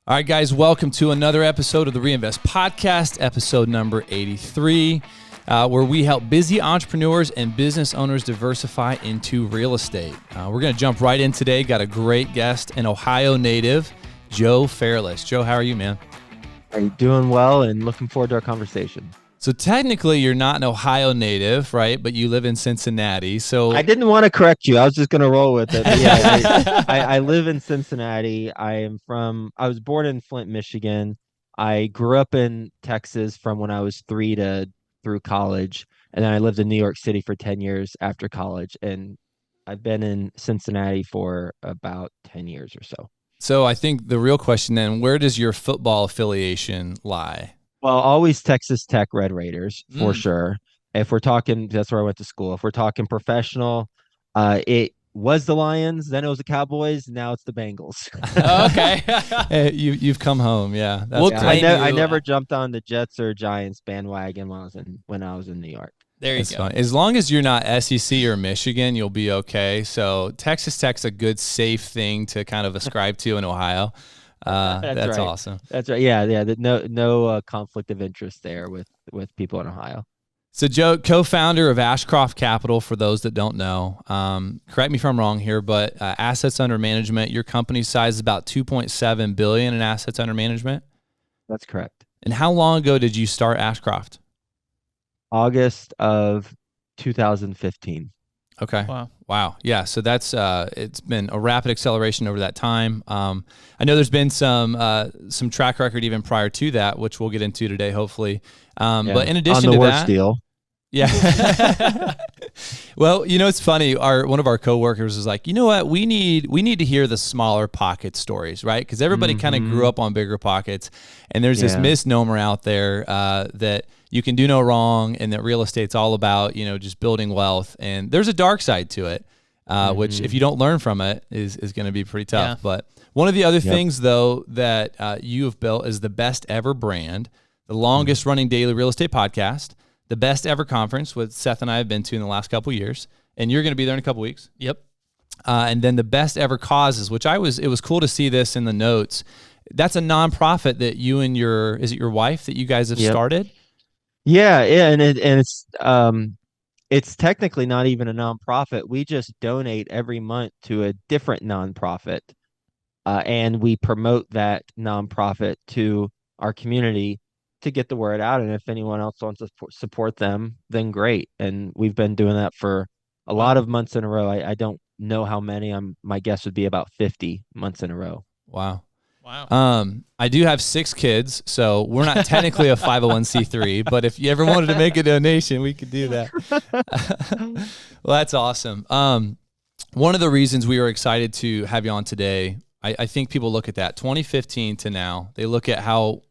All right, guys, welcome to another episode of the Reinvest Podcast, episode number 83, where we help busy entrepreneurs and business owners diversify into real estate. We're going to jump right in today. Got a great guest, an Ohio native, Joe Fairless. Joe, how are you, man? I'm doing well and looking forward to our conversation. So technically, you're not an Ohio native, right? But you live in Cincinnati. So I didn't want to correct you. I was just going to roll with it. But yeah, I live in Cincinnati. I was born in Flint, Michigan. I grew up in Texas from when I was through college. And then I lived in New York City for 10 years after college. And I've been in Cincinnati for about 10 years or so. So I think the real question then, where does your football affiliation lie? Well, always Texas Tech Red Raiders for sure. If we're talking, that's where I went to school. If we're talking professional, it was the Lions, then it was the Cowboys, now it's the Bengals. Okay, hey, you've come home, yeah. I never jumped on the Jets or Giants bandwagon when I was in New York. There you go. Fun. As long as you're not SEC or Michigan, you'll be okay. So Texas Tech's a good, safe thing to kind of ascribe to in Ohio. That's right. Awesome. That's right. Yeah. No conflict of interest there with people in Ohio. So Joe, co-founder of Ashcroft Capital, for those that don't know, correct me if I'm wrong here, but assets under management, your company's size is about $2.7 billion in assets under management. That's correct. And how long ago did you start Ashcroft? August of 2015. Okay. Wow. Yeah. So that's it's been a rapid acceleration over that time. I know there's been some track record even prior to that, which we'll get into today, hopefully. But in addition to that, deal. Yeah. Well, it's funny. One of our coworkers was like, you know what? We need to hear the smaller pocket stories, right? Because everybody kind of grew up on bigger pockets, and there's this misnomer out there that you can do no wrong, and that real estate's all about just building wealth. And there's a dark side to it, which if you don't learn from it is going to be pretty tough. Yeah. But one of the other things though that you have built is the Best Ever brand, the longest running daily real estate podcast, the Best Ever conference, which Seth and I have been to in the last couple of years, and you're going to be there in a couple of weeks. Yep. And then the Best Ever causes, which it was cool to see this in the notes. That's a nonprofit that you and is it your wife that you guys have started? Yeah, and it's technically not even a nonprofit. We just donate every month to a different nonprofit, and we promote that nonprofit to our community to get the word out. And if anyone else wants to support them, then great. And we've been doing that for a lot of months in a row. I don't know how many. My guess would be about 50 months in a row. Wow. I do have 6 kids, so we're not technically a 501c3, but if you ever wanted to make a donation, we could do that. Well, that's awesome. One of the reasons we were excited to have you on today, I think people look at that 2015 to now, they look at how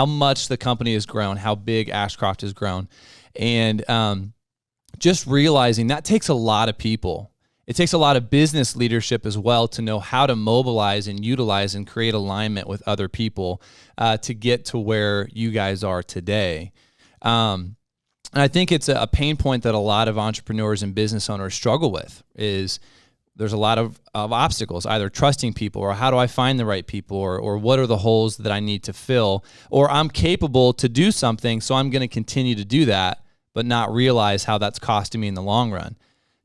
much the company has grown, how big Ashcroft has grown, and just realizing that takes a lot of people. It takes a lot of business leadership as well to know how to mobilize and utilize and create alignment with other people to get to where you guys are today. And I think it's a pain point that a lot of entrepreneurs and business owners struggle with is there's a lot of obstacles, either trusting people or how do I find the right people or what are the holes that I need to fill, or I'm capable to do something, so I'm going to continue to do that, but not realize how that's costing me in the long run.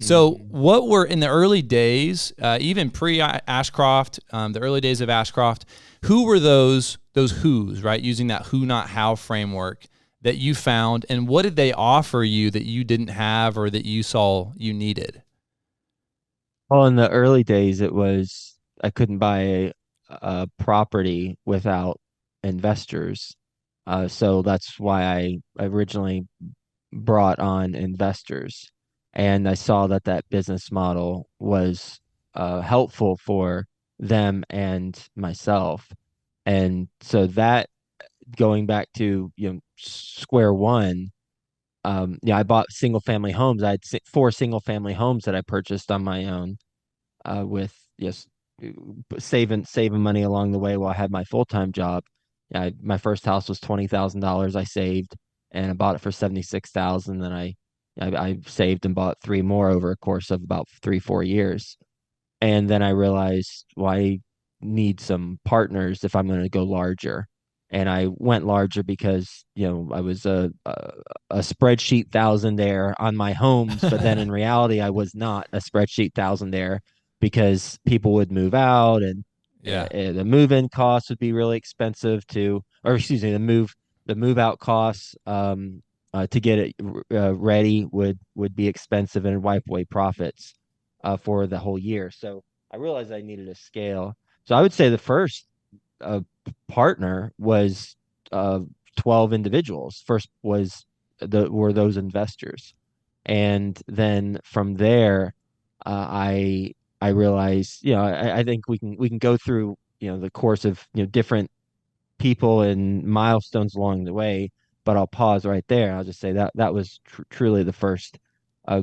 So what were in the early days, even pre-Ashcroft, the early days of Ashcroft, who were those who's, right, using that who, not how framework that you found, and what did they offer you that you didn't have or that you saw you needed? Well, in the early days, it was I couldn't buy a property without investors. So that's why I originally brought on investors. And I saw that business model was helpful for them and myself. And so that going back to square one, I bought single family homes. I had 4 single family homes that I purchased on my own, with saving money along the way while I had my full-time job. My first house was $20,000 I saved, and I bought it for $76,000. Then I saved and bought 3 more over a course of about 3-4 years. And then I realized, why need some partners if I'm going to go larger. And I went larger because, I was a spreadsheet thousandaire on my homes, but then in reality, I was not a spreadsheet thousandaire because people would move out, and Yeah. the move-in costs would be really expensive to, or excuse me, the move out costs to get it ready would be expensive and wipe away profits for the whole year. So I realized I needed a scale. So I would say the first uh, partner was uh, 12 individuals. First were those investors, and then from there, I realized, I think we can go through, the course of, different people and milestones along the way, but I'll pause right there. I'll just say that was truly the first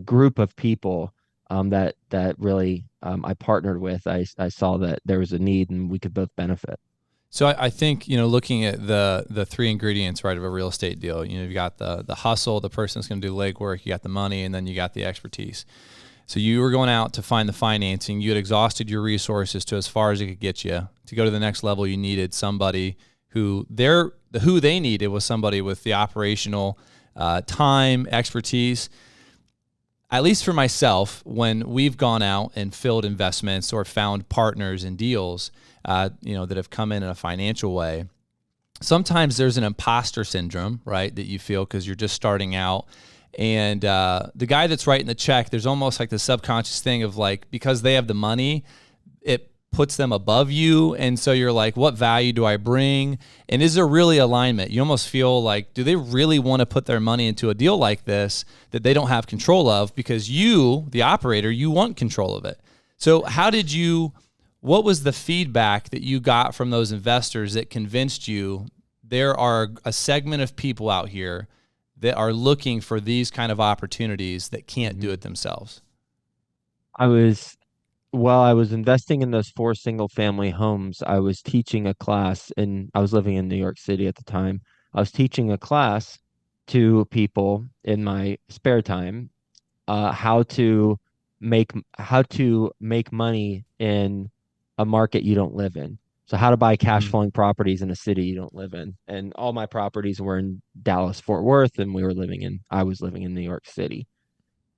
group of people that really I partnered with. I saw that there was a need and we could both benefit. So I think, looking at the three ingredients, right, of a real estate deal, you've got the hustle, the person that's going to do the legwork, you got the money, and then you got the expertise. So you were going out to find the financing. You had exhausted your resources to as far as it could get you. To go to the next level, you needed somebody who they needed was somebody with the operational time, expertise. At least for myself, when we've gone out and filled investments or found partners in deals, that have come in a financial way, sometimes there's an imposter syndrome, right, that you feel because you're just starting out. And the guy that's writing the check, there's almost like the subconscious thing of like, because they have the money, it puts them above you. And so you're like, what value do I bring? And is there really alignment? You almost feel like, do they really want to put their money into a deal like this that they don't have control of? Because you, the operator, you want control of it. So what was the feedback that you got from those investors that convinced you there are a segment of people out here that are looking for these kind of opportunities that can't do it themselves? I was While I was investing in those four single family homes, I was teaching a class, and I was living in New York City at the time. I was teaching a class to people in my spare time, how to make money in a market you don't live in. So how to buy cash Mm. flowing properties in a city you don't live in. And all my properties were in Dallas, Fort Worth, and I was living in New York City.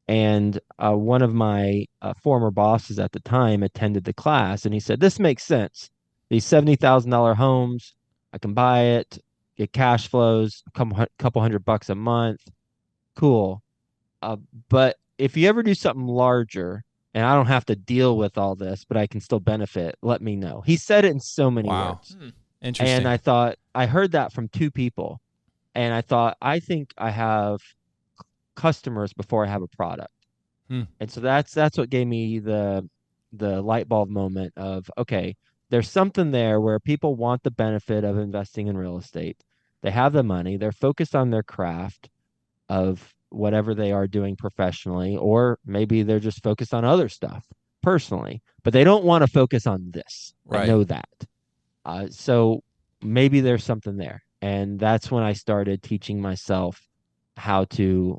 And one of my former bosses at the time attended the class, and he said, "This makes sense. These $70,000 homes, I can buy it, get cash flows, couple $100 a month. Cool. Uh, but if you ever do something larger, and I don't have to deal with all this, but I can still benefit, let me know." He said it in so many Wow. words. And Interesting. I thought, I heard that from two people. And I thought, I think I have customers before I have a product. Hmm. And so that's what gave me the light bulb moment of, okay, there's something there where people want the benefit of investing in real estate. They have the money, they're focused on their craft of whatever they are doing professionally, or maybe they're just focused on other stuff personally, but they don't want to focus on this. I Right. know that. So maybe there's something there. And that's when I started teaching myself how to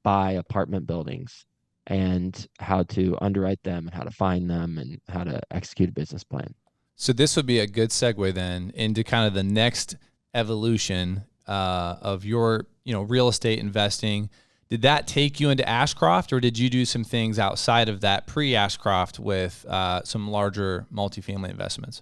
buy apartment buildings and how to underwrite them and how to find them and how to execute a business plan. So this would be a good segue then into kind of the next evolution of your, real estate investing. Did that take you into Ashcroft, or did you do some things outside of that pre-Ashcroft with some larger multifamily investments?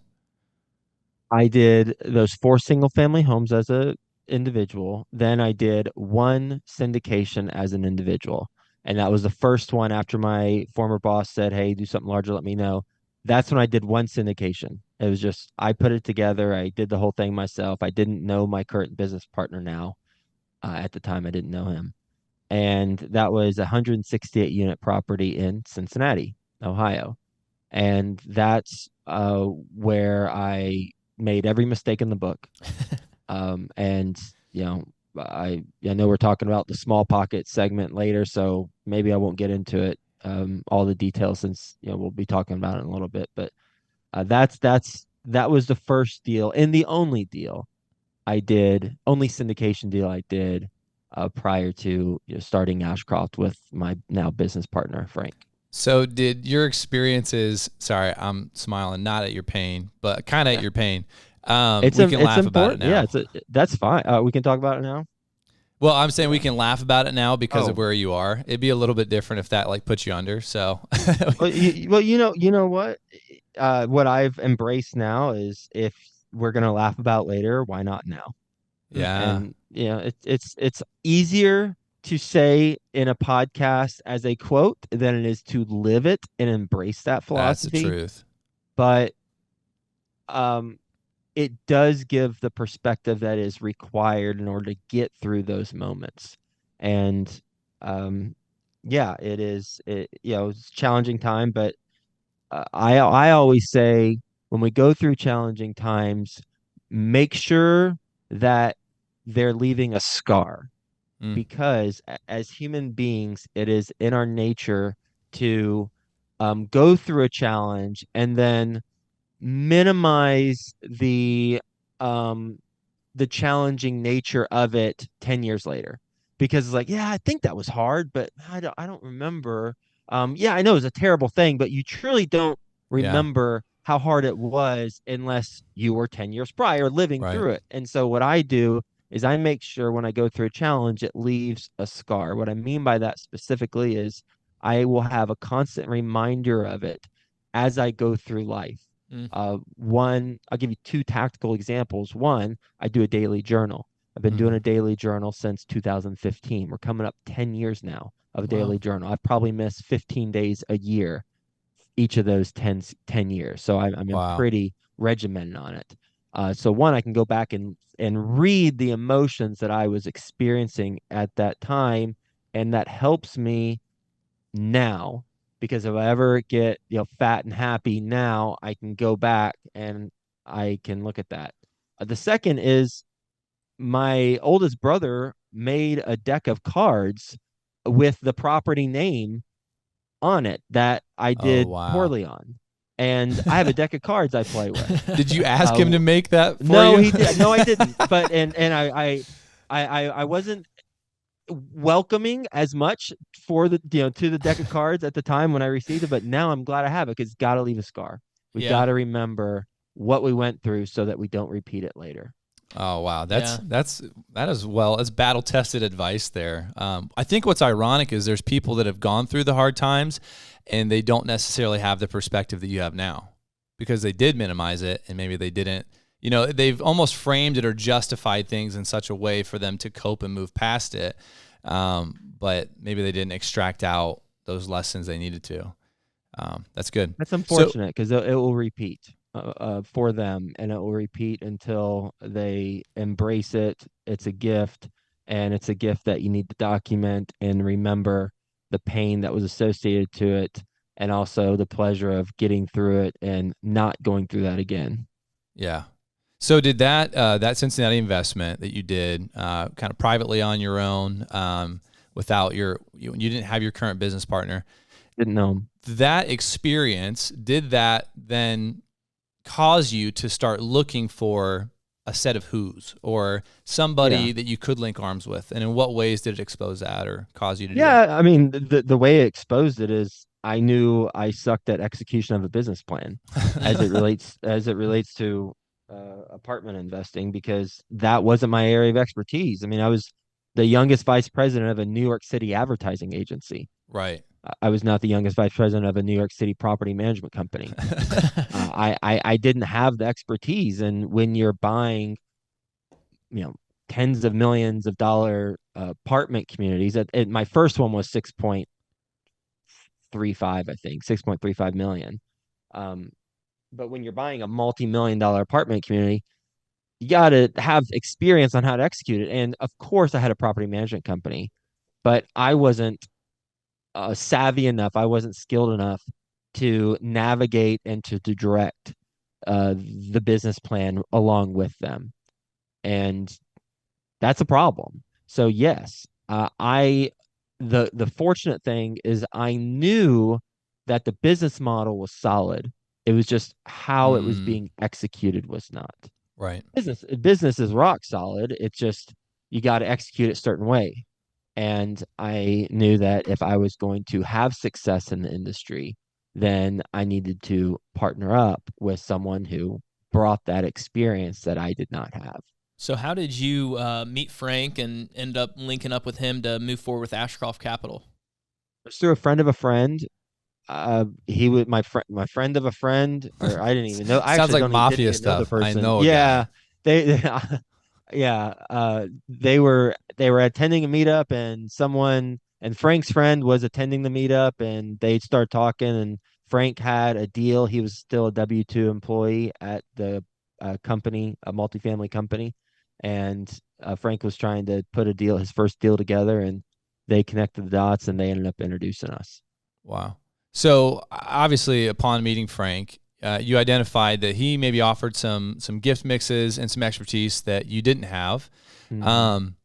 I did those four single family homes as a individual. Then I did one syndication as an individual. And that was the first one after my former boss said, "Hey, do something larger, let me know." That's when I did one syndication. It was just, I put it together. I did the whole thing myself. I didn't know my current business partner now. At the time, I didn't know him. And that was a 168 unit property in Cincinnati, Ohio. And that's where I made every mistake in the book. And you know, I know we're talking about the small pocket segment later, so maybe I won't get into it, all the details, since we'll be talking about it in a little bit. But that was the first deal and the only deal I did, only syndication deal I did prior to starting Ashcroft with my now business partner Frank. So did your experiences, sorry, I'm smiling, not at your pain, but kind of at your pain. We can It's laugh about it important. Yeah, now. that's fine. We can talk about it now. Well, I'm saying we can laugh about it now because of Oh, where you are. It'd be a little bit different if that like puts you under. So well, you know what? What I've embraced now is if we're gonna laugh about later, why not now? yeah, And you know, it's easier to say in a podcast as a quote than it is to live it and embrace that that's the philosophy. truth. But um, it does give the perspective that is required in order to get through those moments. And um, yeah, it's a challenging time, but I always say when we go through challenging times, make sure that they're leaving a scar Mm, because as human beings, it is in our nature to go through a challenge and then minimize um the challenging nature of it 10 years later because it's like, yeah, I think that was hard, but I don't remember. Yeah, I know it was a terrible thing, but you truly don't yeah, remember how hard it was unless you were 10 years prior living right. through it. And so what I do is I make sure when I go through a challenge, it leaves a scar. What I mean by that specifically is I will have a constant reminder of it as I go through life. Mm, One, I'll give you two tactical examples. One, I do a daily journal. I've been doing mm. a daily journal since 2015. We're coming up 10 years now of a Wow. daily journal. I've probably missed 15 days a year each of those 10 years. So I'm in Wow. pretty regimented on it. So one, I can go back and read the emotions that I was experiencing at that time, and that helps me now because if I ever get fat and happy now, I can go back and I can look at that. The second is my oldest brother made a deck of cards with the property name on it that I Oh, did wow. poorly on. And I have a deck of cards I play with. Did you ask him Uh, to make that for no, you? he did. No, I didn't. But and I wasn't welcoming as much for the to the deck of cards at the time when I received it, but now I'm glad I have it because it's got to leave a scar. We Yeah. got to remember what we went through so that we don't repeat it later. Oh wow, Yeah. that is well, that's battle tested advice there. I think what's ironic is there's people that have gone through the hard times, and they don't necessarily have the perspective that you have now, because they did minimize it, and maybe they didn't. You know, they've almost framed it or justified things in such a way for them to cope and move past it, but maybe they didn't extract out those lessons they needed to. That's good. That's So unfortunate because it will repeat for them, and it will repeat until they embrace it. It's a gift, and it's a gift that you need to document and remember the pain that was associated to it, and also the pleasure of getting through it and not going through that again. yeah. So did that Cincinnati investment that you did kind of privately on your own, without you didn't have your current business partner? Didn't know. That experience, did that then cause you to start looking for a set of who's or Yeah. somebody that you could link arms with? And in what ways did it expose that or cause you to do that? Yeah, I mean, the way it exposed it is I knew I sucked at execution of a business plan as it relates to apartment investing because that wasn't my area of expertise. I mean, I was the youngest vice president of a New York City advertising agency. Right. I was not the youngest vice president of a New York City property management company. I didn't have the expertise, and when you're buying, tens of millions of dollar apartment communities, my first one was 6.35, I think 6.35 million. Um, but when you're buying a multi-million-dollar apartment community, you got to have experience on how to execute it. And of course, I had a property management company, but I wasn't savvy enough. I wasn't skilled enough to navigate and to direct the business plan along with them. And that's a problem. So yes, I the fortunate thing is I knew that the business model was solid. It was just how it was Mm, being executed was not. right. Business is rock solid. It's just you got to execute it a certain way. And I knew that if I was going to have success in the industry, then I needed to partner up with someone who brought that experience that I did not have. So how did you meet Frank and end up linking up with him to move forward with Ashcroft Capital? It was through a friend of a friend. He was my friend of a friend, or I didn't even know. I Sounds actually like didn't mafia even know the stuff. I person. know a Yeah, guy. they yeah, they were attending a meetup, and someone and Frank's friend was attending the meetup, and they started talking, and Frank had a deal. He was still a W-2 employee at the company, a multifamily company, and Frank was trying to put his first deal together, and they connected the dots, and they ended up introducing us. Wow. So obviously, upon meeting Frank, you identified that he maybe offered some gift mixes and some expertise that you didn't have. Hmm. Um,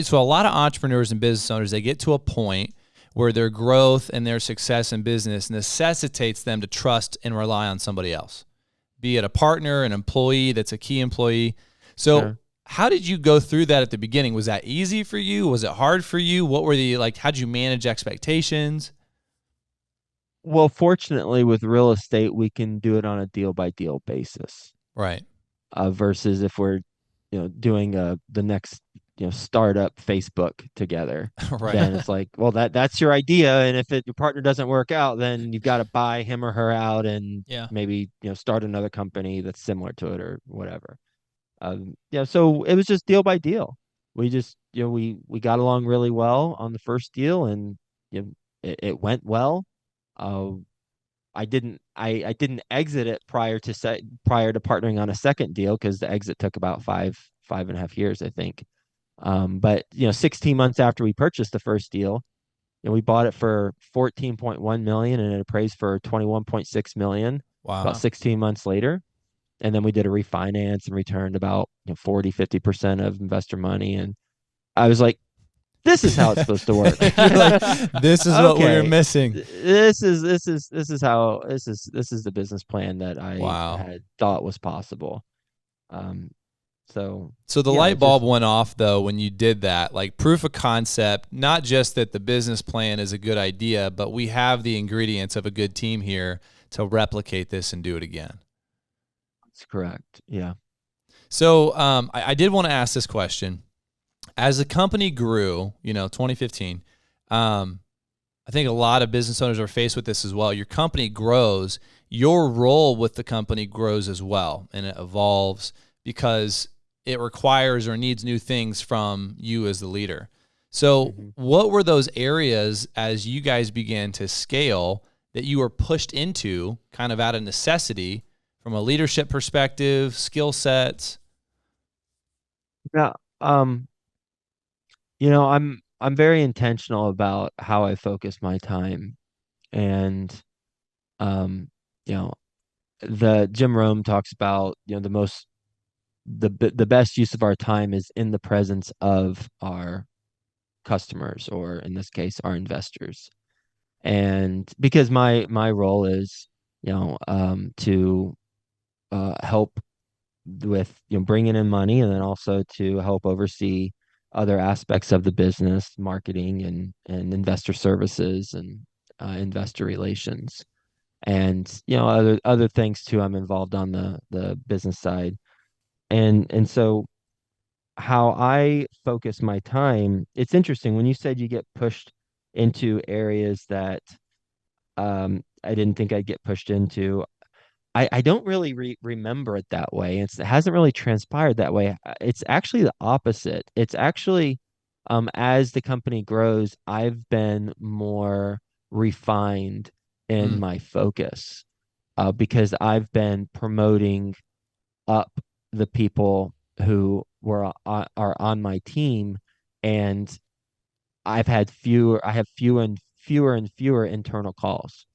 so a lot of entrepreneurs and business owners, they get to a point where their growth and their success in business necessitates them to trust and rely on somebody else, be it a partner, an employee that's a key employee. So Sure. how did you go through that at the beginning? Was that easy for you? Was it hard for you? What were the, like, how'd you manage expectations? Well, fortunately, with real estate, we can do it on a deal by deal basis. Right. Versus if we're, doing the next, startup Facebook together, Right. then it's like, well, that's your idea, and if your partner doesn't work out, then you've got to buy him or her out and Yeah. maybe start another company that's similar to it or whatever. Yeah, so it was just deal by deal. We just, we got along really well on the first deal, and it went well. Uh, I didn't exit it prior to partnering on a second deal because the exit took about five and a half years, I think. But 16 months after we purchased the first deal, we bought it for 14.1 million and it appraised for 21.6 million about Wow. 16 months later. And then we did a refinance and returned about 40-50% of investor money. And I was like, this is how it's supposed to work. You're like, this is what we were Okay, missing. this is the business plan that I Wow. had thought was possible. Um, so So the yeah, light bulb went off though when you did that, like proof of concept, not just that the business plan is a good idea, but we have the ingredients of a good team here to replicate this and do it again. that's correct. Yeah. So I did want to ask this question. As the company grew, 2015, I think a lot of business owners are faced with this as well. Your company grows, your role with the company grows as well, and it evolves because it requires or needs new things from you as the leader. So, Hmm. what were those areas as you guys began to scale that you were pushed into kind of out of necessity from a leadership perspective, skill sets? Yeah. Um, I'm very intentional about how I focus my time, and um, you know, the Jim Rome talks about the best use of our time is in the presence of our customers, or in this case our investors. And because my role is to help with bringing in money, and then also to help oversee other aspects of the business, marketing and investor services and investor relations, and other things too. I'm involved on the business side, and so how I focus my time, it's interesting when you said you get pushed into areas that I didn't think I'd get pushed into. I don't really remember it that way. It hasn't really transpired that way. It's actually the opposite. It's actually, as the company grows, I've been more refined in Mm, my focus, because I've been promoting up the people who are on my team, and I have fewer internal calls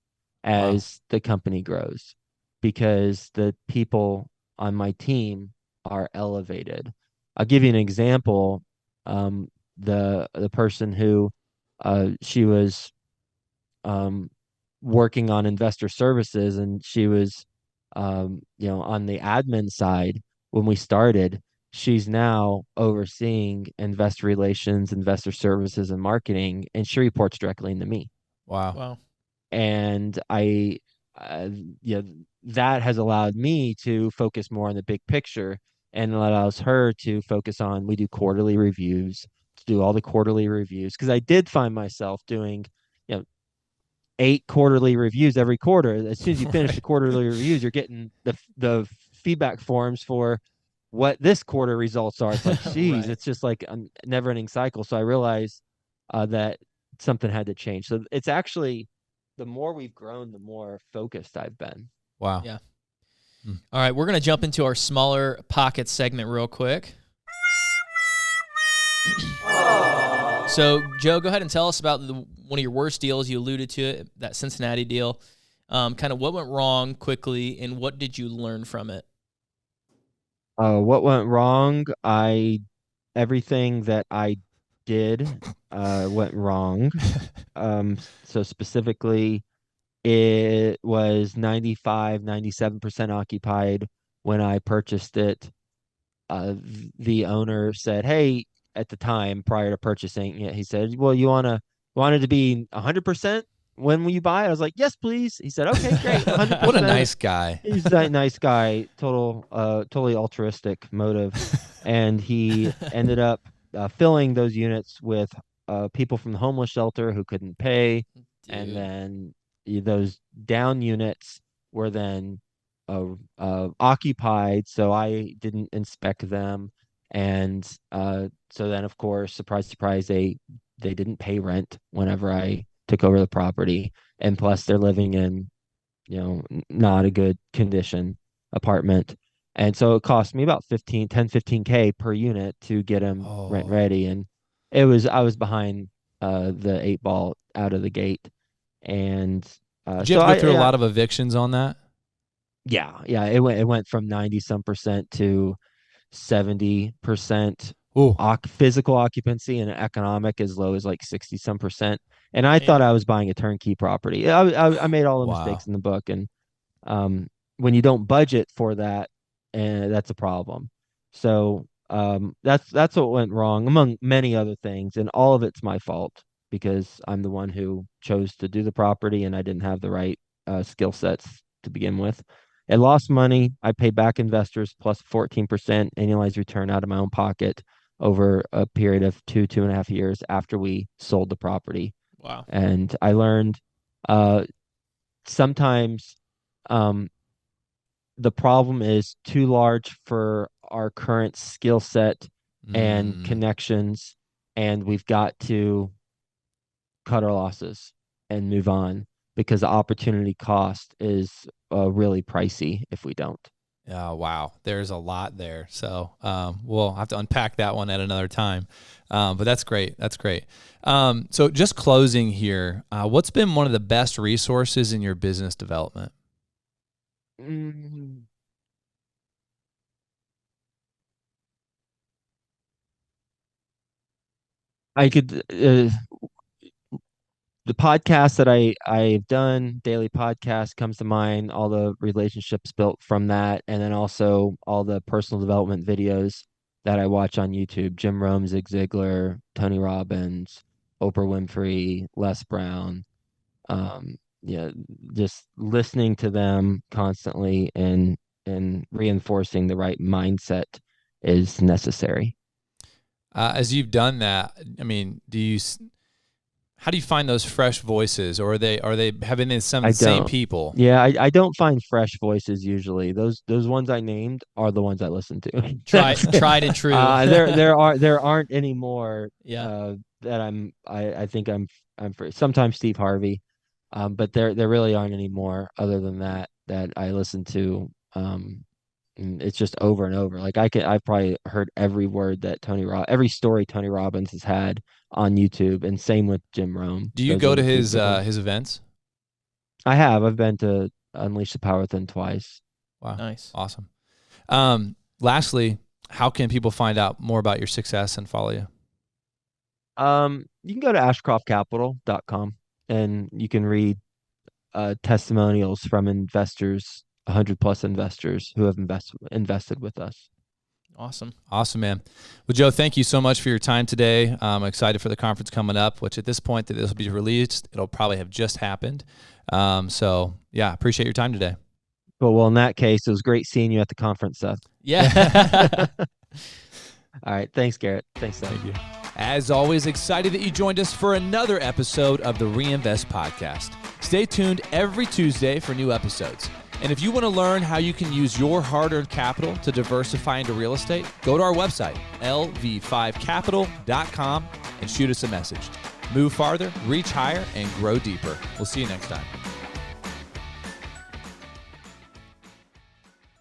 wow. as the company grows, because the people on my team are elevated. I'll give you an example. Um, the person who she was um, working on investor services, and she was on the admin side when we started. she's now overseeing investor relations, investor services, and marketing, and she reports directly into me. Wow. Wow. And uh, yeah, that has allowed me to focus more on the big picture, and allows her to focus on, we do quarterly reviews, to do all the quarterly reviews, because I did find myself doing, you know, 8 quarterly reviews every quarter. As soon as you finish the Right. quarterly reviews, you're getting the feedback forms for what this quarter results are. It's like, geez, Right. it's just like a never ending cycle. So I realized that something had to change. So it's actually, the more we've grown, the more focused I've been. Wow. Yeah. Hmm. All right, we're going to jump into our smaller pockets segment real quick. So, Joe, go ahead and tell us about one of your worst deals. You alluded to it, that Cincinnati deal. Kind of what went wrong quickly, and what did you learn from it? What went wrong? Everything that I did went wrong. So specifically, it was 97% occupied when I purchased it. The owner said, "Hey," at the time prior to purchasing it, he said, "Well, you want it to be 100% when will you buy it?" I was like, "Yes, please." He said, "Okay, great, What a 100%." nice guy. He's that nice guy, totally altruistic motive, and he ended up filling those units with people from the homeless shelter who couldn't pay, and Dude. then those down units were then occupied, so I didn't inspect them, and so then, of course, surprise, surprise, they didn't pay rent whenever I took over the property, and plus they're living in, not a good condition apartment. And so it cost me about 15K per unit to get them rent Oh. ready. And I was behind the 8 ball out of the gate. And Did you so have to go through a yeah, lot of evictions on that? yeah, it went from 90% to 70% Ooh. physical occupancy, and economic as low as like 60% And I thought Man. I was buying a turnkey property. I made all the Wow. mistakes in the book, and um, when you don't budget for that, and that's a problem. So that's what went wrong, among many other things, and all of it's my fault because I'm the one who chose to do the property, and I didn't have the right skill sets to begin with. It lost money. I paid back investors plus 14% annualized return out of my own pocket over a period of 2.5 years after we sold the property. Wow. And I learned uh, sometimes um, the problem is too large for our current skill set and Mm. connections, and we've got to cut our losses and move on because the opportunity cost is really pricey if we don't. Oh, wow. There's a lot there. So we'll have to unpack that one at another time. But that's great. That's great. So just closing here, what's been one of the best resources in your business development? Mm, I could the podcast that I've done, daily podcast comes to mind, all the relationships built from that, and then also all the personal development videos that I watch on YouTube. Jim Rohn, Zig Ziglar, Tony Robbins, Oprah Winfrey, Les Brown. Yeah, just listening to them constantly and reinforcing the right mindset is necessary. As you've done that, I mean, how do you find those fresh voices, or are they having the I same don't. people? Yeah, I don't find fresh voices usually. Those ones I named are the ones I listen to. That's it. Tried and true. There aren't any more Yeah. that I think I'm for. Sometimes Steve Harvey, but there really aren't any more other than that I listen to. And it's just over and over. Like I've probably heard every word that every story Tony Robbins has had on YouTube, and same with Jim Rohn. Do you Those go are to the two his big ones. his events? I've been to Unleash the Power Within twice. Wow, Nice. awesome. Lastly, how can people find out more about your success and follow you? You can go to ashcroftcapital.com and you can read testimonials from investors, 100 plus investors who have invested with us. Awesome. Awesome, man. Well, Joe, thank you so much for your time today. I'm excited for the conference coming up, which at this point that this will be released, it'll probably have just happened. So, yeah, appreciate your time today. Well, in that case, it was great seeing you at the conference, Seth. Yeah. All right. Thanks, Garrett. Thanks, Seth. Thank you. As always, excited that you joined us for another episode of the Reinvest Podcast. Stay tuned every Tuesday for new episodes. And if you want to learn how you can use your hard-earned capital to diversify into real estate, go to our website, lv5capital.com, and shoot us a message. Move farther, reach higher, and grow deeper. We'll see you next time.